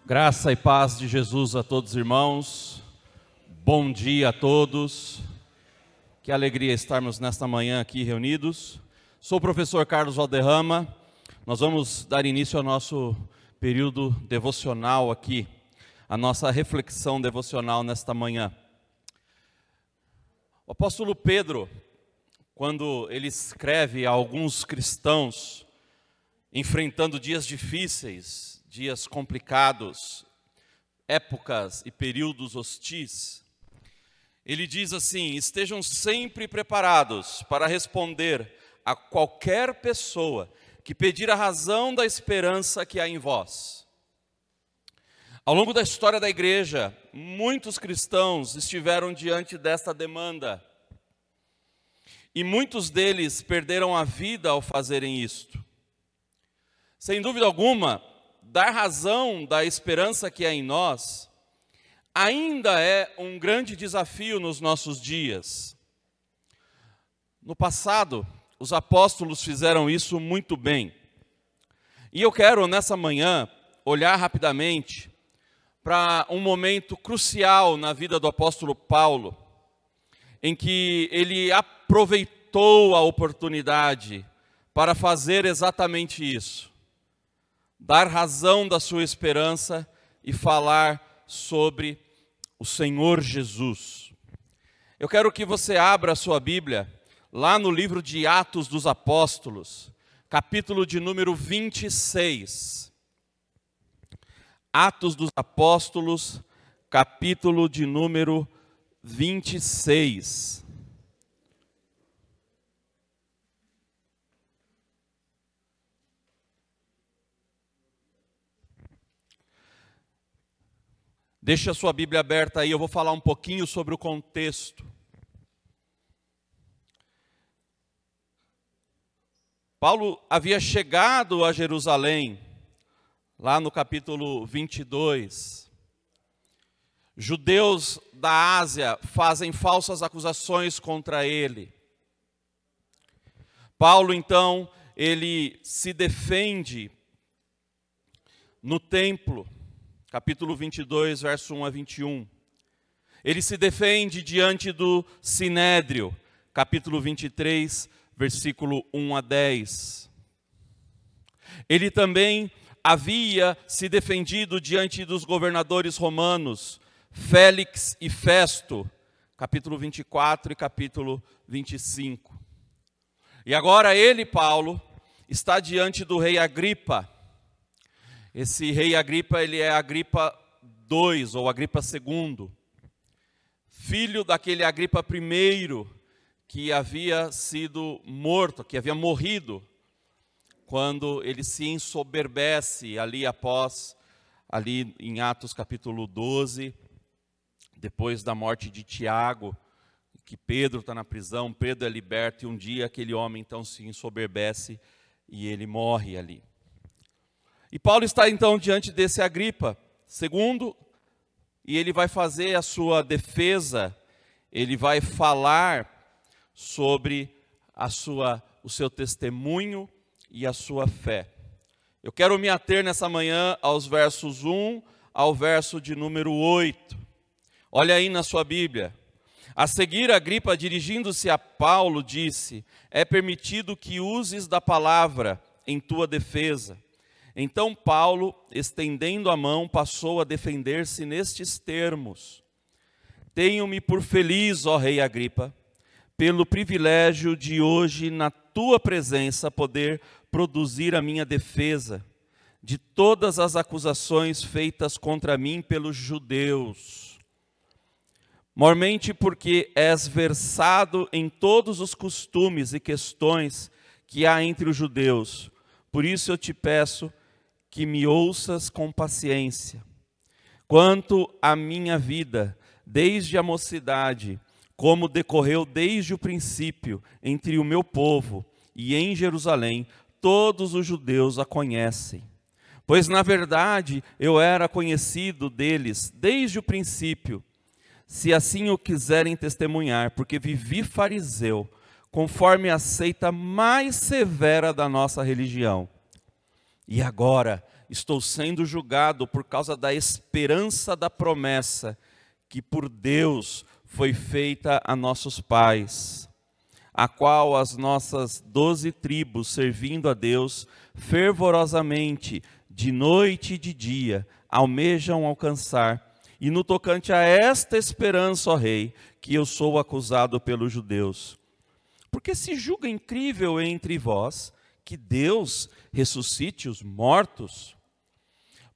Graça e paz de Jesus a todos os irmãos, bom dia a todos, que alegria estarmos nesta manhã aqui reunidos. Sou o professor Carlos Valderrama, nós vamos dar início ao nosso período devocional aqui, a nossa reflexão devocional nesta manhã. O apóstolo Pedro, quando ele escreve a alguns cristãos, enfrentando dias difíceis, dias complicados, épocas e períodos hostis, ele diz assim: estejam sempre preparados para responder a qualquer pessoa que pedir a razão da esperança que há em vós. Ao longo da história da igreja, muitos cristãos estiveram diante desta demanda, e muitos deles perderam a vida ao fazerem isto. Sem dúvida alguma, dar razão da esperança que há em nós ainda é um grande desafio nos nossos dias. No passado, os apóstolos fizeram isso muito bem. E eu quero, nessa manhã, olhar rapidamente para um momento crucial na vida do apóstolo Paulo, em que ele aproveitou a oportunidade para fazer exatamente isso. Dar razão da sua esperança e falar sobre o Senhor Jesus. Eu quero que você abra a sua Bíblia lá no livro de Atos dos Apóstolos, capítulo de número 26. Atos dos Apóstolos, capítulo de número 26. Deixe a sua Bíblia aberta aí, eu vou falar um pouquinho sobre o contexto. Paulo havia chegado a Jerusalém, lá no capítulo 22. Judeus da Ásia fazem falsas acusações contra ele. Paulo, então, ele se defende no templo. Capítulo 22, verso 1 a 21. Ele se defende diante do Sinédrio, capítulo 23, versículo 1 a 10. Ele também havia se defendido diante dos governadores romanos, Félix e Festo, capítulo 24 e capítulo 25. E agora ele, Paulo, está diante do rei Agripa. Esse rei Agripa, ele é Agripa II, ou Agripa II, filho daquele Agripa I, que havia sido morto, que havia morrido, quando ele se ensoberbece ali em Atos capítulo 12, depois da morte de Tiago, que Pedro está na prisão, Pedro é liberto, e um dia aquele homem então se ensoberbece e ele morre ali. E Paulo está então diante desse Agripa II, e ele vai fazer a sua defesa, ele vai falar sobre o seu testemunho e a sua fé. Eu quero me ater nessa manhã aos versos 1 ao verso de número 8. Olha aí na sua Bíblia. A seguir, Agripa, dirigindo-se a Paulo, disse: é permitido que uses da palavra em tua defesa. Então Paulo, estendendo a mão, passou a defender-se nestes termos: tenho-me por feliz, ó rei Agripa, pelo privilégio de hoje, na tua presença, poder produzir a minha defesa de todas as acusações feitas contra mim pelos judeus. Mormente porque és versado em todos os costumes e questões que há entre os judeus. Por isso eu te peço que me ouças com paciência. Quanto à minha vida, desde a mocidade, como decorreu desde o princípio entre o meu povo e em Jerusalém, todos os judeus a conhecem. Pois, na verdade, eu era conhecido deles desde o princípio, se assim o quiserem testemunhar, porque vivi fariseu, conforme a seita mais severa da nossa religião. E agora estou sendo julgado por causa da esperança da promessa que por Deus foi feita a nossos pais, a qual as nossas 12 tribos, servindo a Deus fervorosamente, de noite e de dia, almejam alcançar. E no tocante a esta esperança, ó Rei, que eu sou acusado pelos judeus. Porque se julga incrível entre vós que Deus ressuscite os mortos?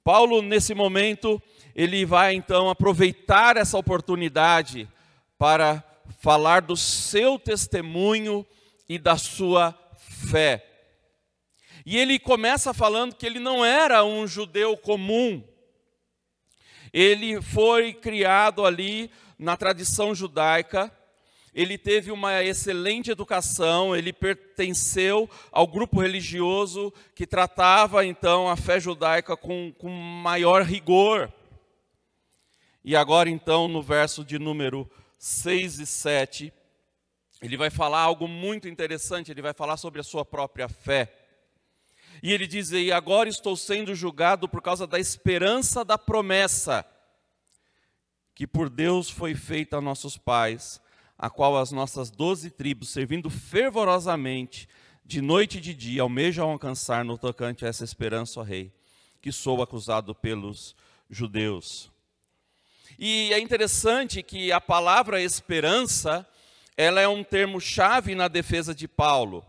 Paulo, nesse momento, ele vai então aproveitar essa oportunidade para falar do seu testemunho e da sua fé. E ele começa falando que ele não era um judeu comum. Ele foi criado ali na tradição judaica, ele teve uma excelente educação, ele pertenceu ao grupo religioso que tratava então a fé judaica com maior rigor. E agora então no verso de número 6 e 7, ele vai falar algo muito interessante, ele vai falar sobre a sua própria fé. E ele diz aí, agora estou sendo julgado por causa da esperança da promessa que por Deus foi feita a nossos pais, a qual as nossas 12 tribos, servindo fervorosamente, de noite e de dia, almejam alcançar no tocante a essa esperança, ó Rei, que sou acusado pelos judeus. E é interessante que a palavra esperança, ela é um termo-chave na defesa de Paulo.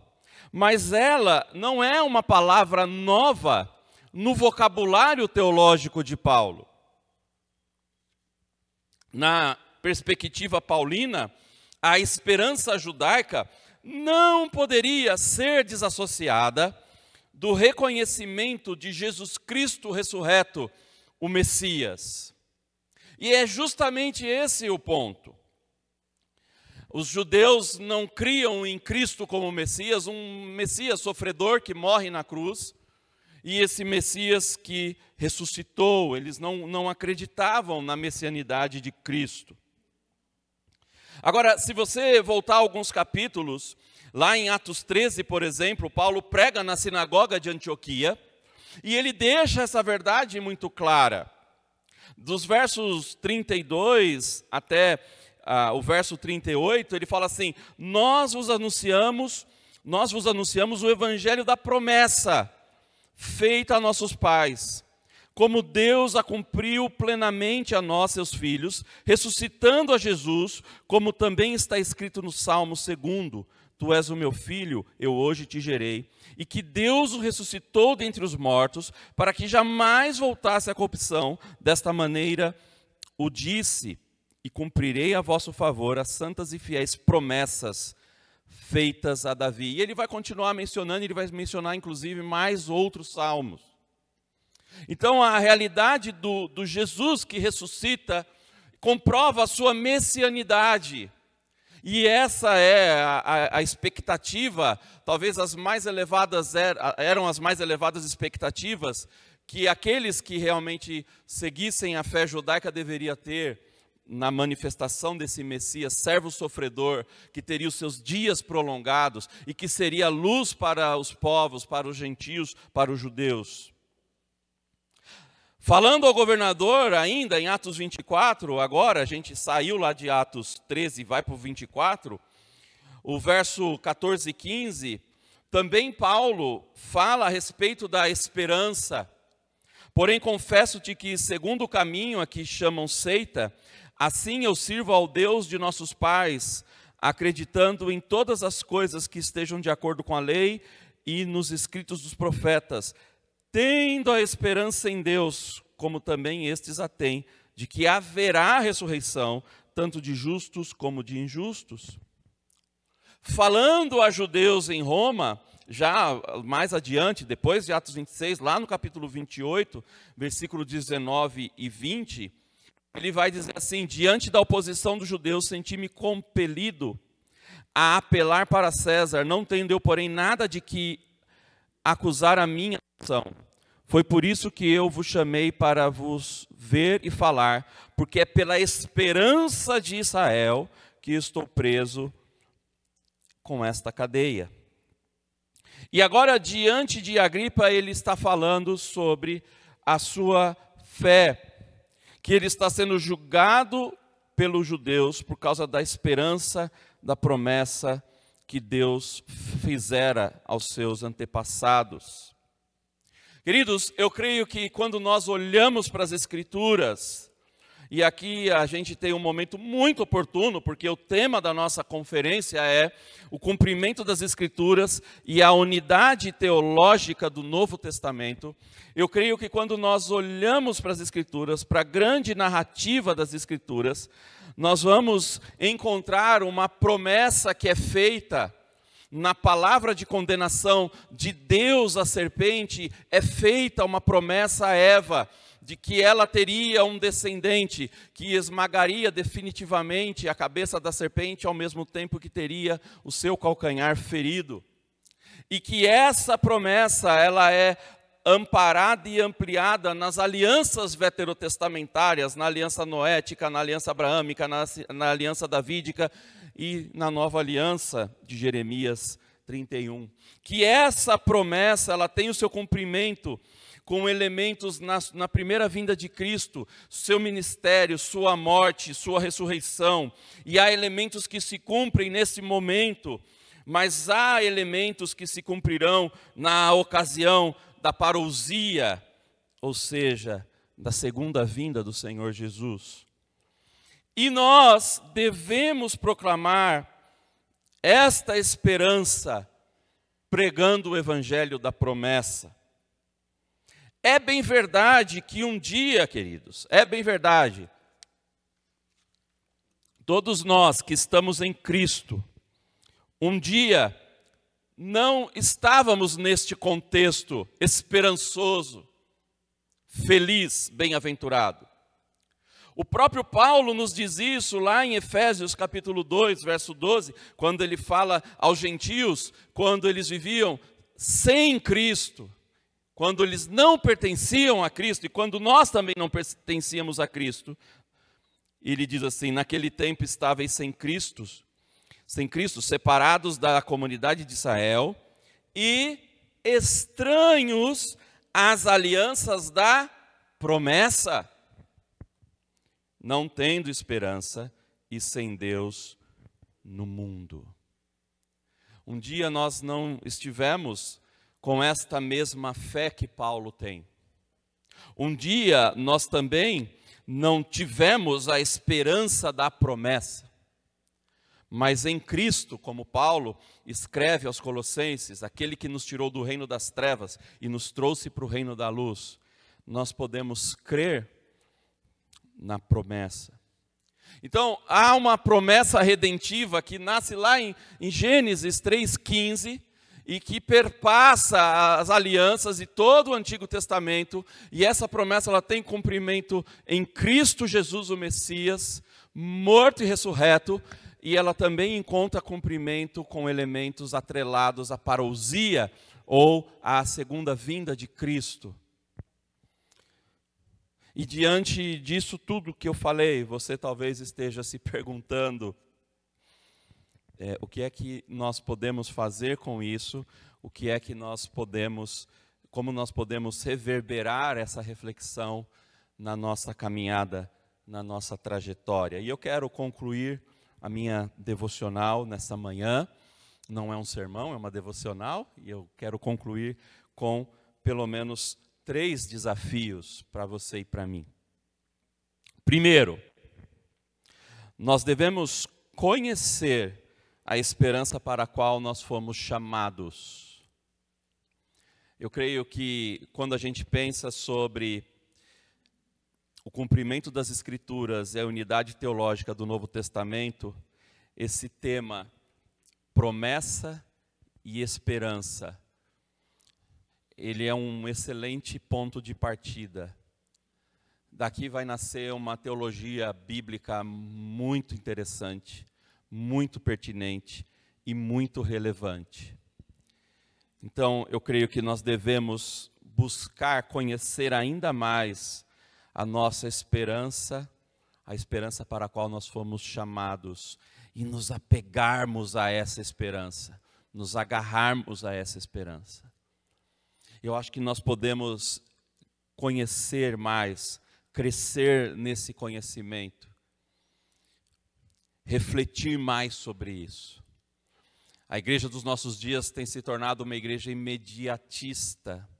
Mas ela não é uma palavra nova no vocabulário teológico de Paulo. Na perspectiva paulina, a esperança judaica não poderia ser desassociada do reconhecimento de Jesus Cristo ressurreto, o Messias. E é justamente esse o ponto. Os judeus não criam em Cristo como Messias, um Messias sofredor que morre na cruz, e esse Messias que ressuscitou. Eles não acreditavam na messianidade de Cristo. Agora, se você voltar alguns capítulos, lá em Atos 13, por exemplo, Paulo prega na sinagoga de Antioquia, e ele deixa essa verdade muito clara. Dos versos 32 até o verso 38, ele fala assim, nós vos anunciamos o evangelho da promessa, feita a nossos pais, como Deus a cumpriu plenamente a nós, seus filhos, ressuscitando a Jesus, como também está escrito no Salmo 2, tu és o meu filho, eu hoje te gerei, e que Deus o ressuscitou dentre os mortos, para que jamais voltasse à corrupção, desta maneira o disse, e cumprirei a vosso favor as santas e fiéis promessas feitas a Davi. E ele vai continuar mencionando, ele vai mencionar inclusive mais outros salmos. Então a realidade do Jesus que ressuscita comprova a sua messianidade. E essa é a expectativa, talvez as mais elevadas eram as mais elevadas expectativas que aqueles que realmente seguissem a fé judaica deveriam ter na manifestação desse Messias, servo sofredor, que teria os seus dias prolongados e que seria luz para os povos, para os gentios, para os judeus. Falando ao governador ainda em Atos 24, agora a gente saiu lá de Atos 13 e vai para o 24, o verso 14 e 15, também Paulo fala a respeito da esperança. Porém confesso-te que segundo o caminho a que chamam seita, assim eu sirvo ao Deus de nossos pais, acreditando em todas as coisas que estejam de acordo com a lei e nos escritos dos profetas, tendo a esperança em Deus, como também estes a têm, de que haverá ressurreição, tanto de justos como de injustos. Falando a judeus em Roma, já mais adiante, depois de Atos 26, lá no capítulo 28, versículo 19 e 20, ele vai dizer assim, diante da oposição dos judeus, senti-me compelido a apelar para César, não tendo eu, porém, nada de que acusar a minha nação. Foi por isso que eu vos chamei para vos ver e falar, porque é pela esperança de Israel que estou preso com esta cadeia. E agora, diante de Agripa, ele está falando sobre a sua fé, que ele está sendo julgado pelos judeus por causa da esperança da promessa que Deus fizera aos seus antepassados. Queridos, eu creio que quando nós olhamos para as Escrituras, e aqui a gente tem um momento muito oportuno, porque o tema da nossa conferência é o cumprimento das Escrituras e a unidade teológica do Novo Testamento. Eu creio que quando nós olhamos para as Escrituras, para a grande narrativa das Escrituras, nós vamos encontrar uma promessa que é feita na palavra de condenação de Deus à serpente. É feita uma promessa a Eva, de que ela teria um descendente que esmagaria definitivamente a cabeça da serpente, ao mesmo tempo que teria o seu calcanhar ferido. E que essa promessa, ela é amparada e ampliada nas alianças veterotestamentárias, na aliança noética, na aliança abraâmica, na aliança davídica e na nova aliança de Jeremias 31. Que essa promessa, ela tem o seu cumprimento com elementos na primeira vinda de Cristo, seu ministério, sua morte, sua ressurreição. E há elementos que se cumprem nesse momento, mas há elementos que se cumprirão na ocasião da parousia, ou seja, da segunda vinda do Senhor Jesus. E nós devemos proclamar esta esperança, pregando o evangelho da promessa. É bem verdade que um dia, queridos, é bem verdade, todos nós que estamos em Cristo, um dia não estávamos neste contexto esperançoso, feliz, bem-aventurado. O próprio Paulo nos diz isso lá em Efésios capítulo 2, verso 12, quando ele fala aos gentios, quando eles viviam sem Cristo, quando eles não pertenciam a Cristo, e quando nós também não pertencíamos a Cristo, ele diz assim: naquele tempo estáveis sem Cristo, separados da comunidade de Israel, e estranhos às alianças da promessa, não tendo esperança e sem Deus no mundo. Um dia nós não estivemos com esta mesma fé que Paulo tem. Um dia nós também não tivemos a esperança da promessa. Mas em Cristo, como Paulo escreve aos Colossenses, aquele que nos tirou do reino das trevas e nos trouxe para o reino da luz, nós podemos crer na promessa. Então, há uma promessa redentiva que nasce lá em Gênesis 3,15, e que perpassa as alianças e todo o Antigo Testamento, e essa promessa ela tem cumprimento em Cristo Jesus, o Messias, morto e ressurreto, e ela também encontra cumprimento com elementos atrelados à parousia, ou à segunda vinda de Cristo. E diante disso tudo que eu falei, você talvez esteja se perguntando, o que é que nós podemos fazer com isso? O que é que nós podemos, como nós podemos reverberar essa reflexão na nossa caminhada, na nossa trajetória? E eu quero concluir a minha devocional nessa manhã. Não é um sermão, é uma devocional, e eu quero concluir com pelo menos 3 desafios para você e para mim. Primeiro, nós devemos conhecer a esperança para a qual nós fomos chamados. Eu creio que quando a gente pensa sobre o cumprimento das Escrituras e a unidade teológica do Novo Testamento, esse tema, promessa e esperança, ele é um excelente ponto de partida. Daqui vai nascer uma teologia bíblica muito interessante, muito pertinente e muito relevante. Então, eu creio que nós devemos buscar conhecer ainda mais a nossa esperança, a esperança para a qual nós fomos chamados, e nos apegarmos a essa esperança. nos agarrarmos a essa esperança. Eu acho que nós podemos conhecer mais, crescer nesse conhecimento, refletir mais sobre isso. A igreja dos nossos dias tem se tornado uma igreja imediatista,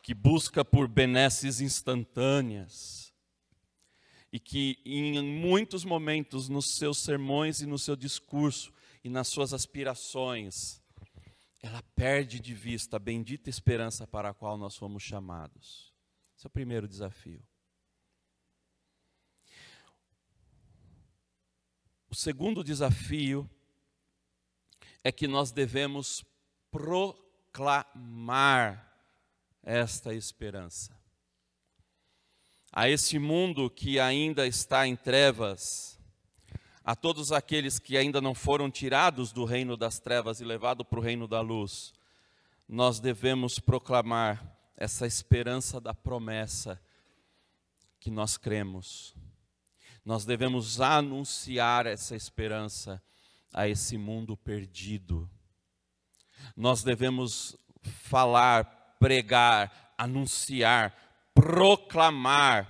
que busca por benesses instantâneas, e que em muitos momentos nos seus sermões e no seu discurso e nas suas aspirações, ela perde de vista a bendita esperança para a qual nós fomos chamados. Esse é o primeiro desafio. O segundo desafio é que nós devemos proclamar esta esperança. A esse mundo que ainda está em trevas, a todos aqueles que ainda não foram tirados do reino das trevas e levados para o reino da luz, nós devemos proclamar essa esperança da promessa que nós cremos. Nós devemos anunciar essa esperança a esse mundo perdido. Nós devemos falar, pregar, anunciar, proclamar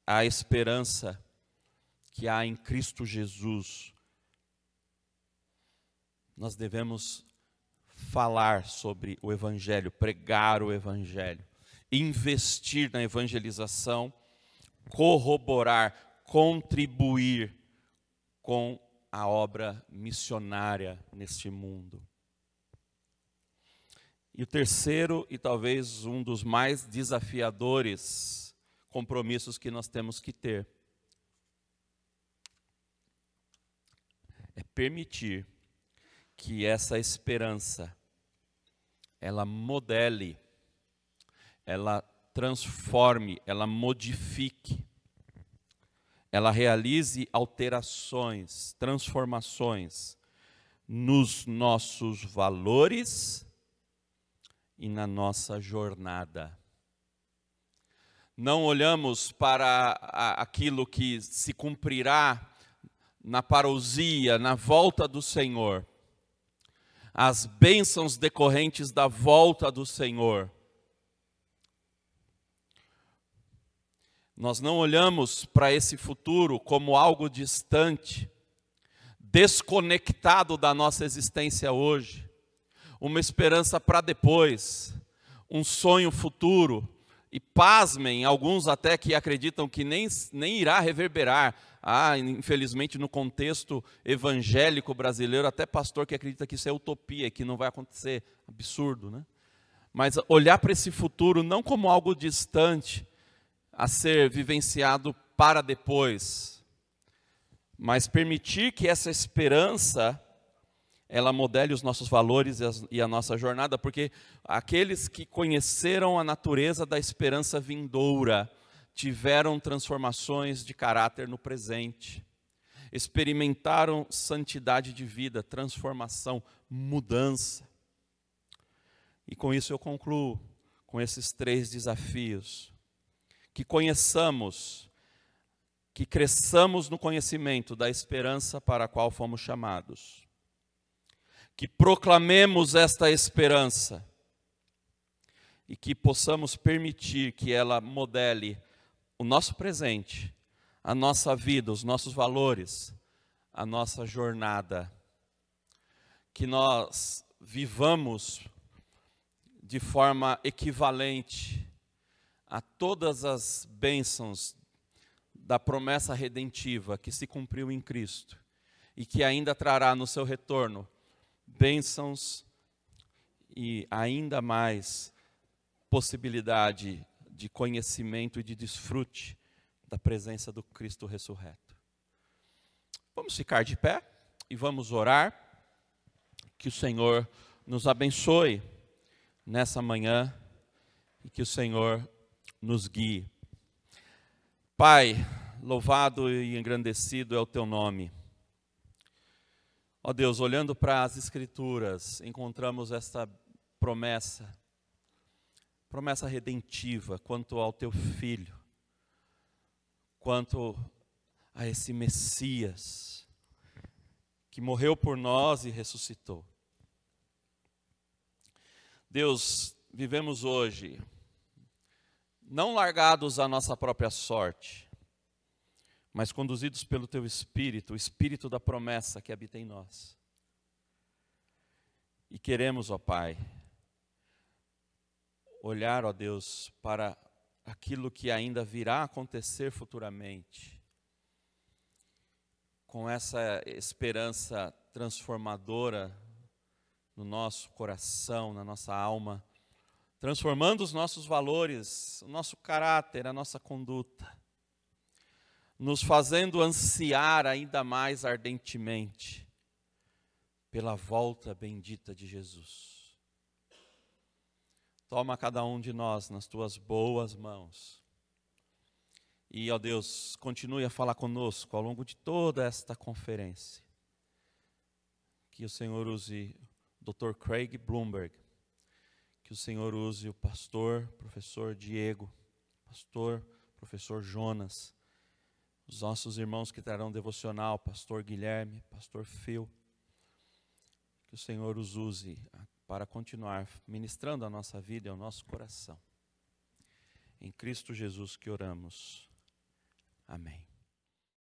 a esperança que há em Cristo Jesus. Nós devemos falar sobre o Evangelho, pregar o Evangelho, investir na evangelização, corroborar, contribuir com a obra missionária neste mundo. E o terceiro, e talvez um dos mais desafiadores compromissos que nós temos que ter, é permitir que essa esperança, ela modele, ela transforme, ela modifique, ela realize alterações, transformações nos nossos valores e na nossa jornada. Não olhamos para aquilo que se cumprirá na parousia, na volta do Senhor, as bênçãos decorrentes da volta do Senhor. Nós não olhamos para esse futuro como algo distante, desconectado da nossa existência hoje, uma esperança para depois, um sonho futuro, e pasmem, alguns até que acreditam que nem irá reverberar. Infelizmente no contexto evangélico brasileiro, até pastor que acredita que isso é utopia, que não vai acontecer, absurdo, né? Mas olhar para esse futuro não como algo distante, a ser vivenciado para depois, mas permitir que essa esperança, ela modele os nossos valores e a nossa jornada, porque aqueles que conheceram a natureza da esperança vindoura, tiveram transformações de caráter no presente, experimentaram santidade de vida, transformação, mudança. E com isso eu concluo, com esses 3 desafios. Que conheçamos, que cresçamos no conhecimento da esperança para a qual fomos chamados. Que proclamemos esta esperança e que possamos permitir que ela modele o nosso presente, a nossa vida, os nossos valores, a nossa jornada. Que nós vivamos de forma equivalente a todas as bênçãos da promessa redentiva que se cumpriu em Cristo e que ainda trará no seu retorno bênçãos e ainda mais possibilidade de conhecimento e de desfrute da presença do Cristo ressurreto. Vamos ficar de pé e vamos orar. Que o Senhor nos abençoe nessa manhã e que o Senhor nos guie. Pai, louvado e engrandecido é o teu nome. Ó Deus, olhando para as Escrituras, encontramos esta promessa redentiva quanto ao teu Filho, quanto a esse Messias, que morreu por nós e ressuscitou. Deus, vivemos hoje, não largados à nossa própria sorte, mas conduzidos pelo Teu Espírito, o Espírito da promessa que habita em nós. E queremos, ó Pai, olhar, ó Deus, para aquilo que ainda virá a acontecer futuramente, com essa esperança transformadora no nosso coração, na nossa alma, transformando os nossos valores, o nosso caráter, a nossa conduta, nos fazendo ansiar ainda mais ardentemente pela volta bendita de Jesus. Toma cada um de nós nas Tuas boas mãos. E, ó Deus, continue a falar conosco ao longo de toda esta conferência. Que o Senhor use o Dr. Craig Blomberg, que o Senhor use o pastor, professor Diego, pastor, professor Jonas, os nossos irmãos que trarão devocional, pastor Guilherme, pastor Phil. Que o Senhor os use para continuar ministrando a nossa vida e o nosso coração. Em Cristo Jesus que oramos. Amém.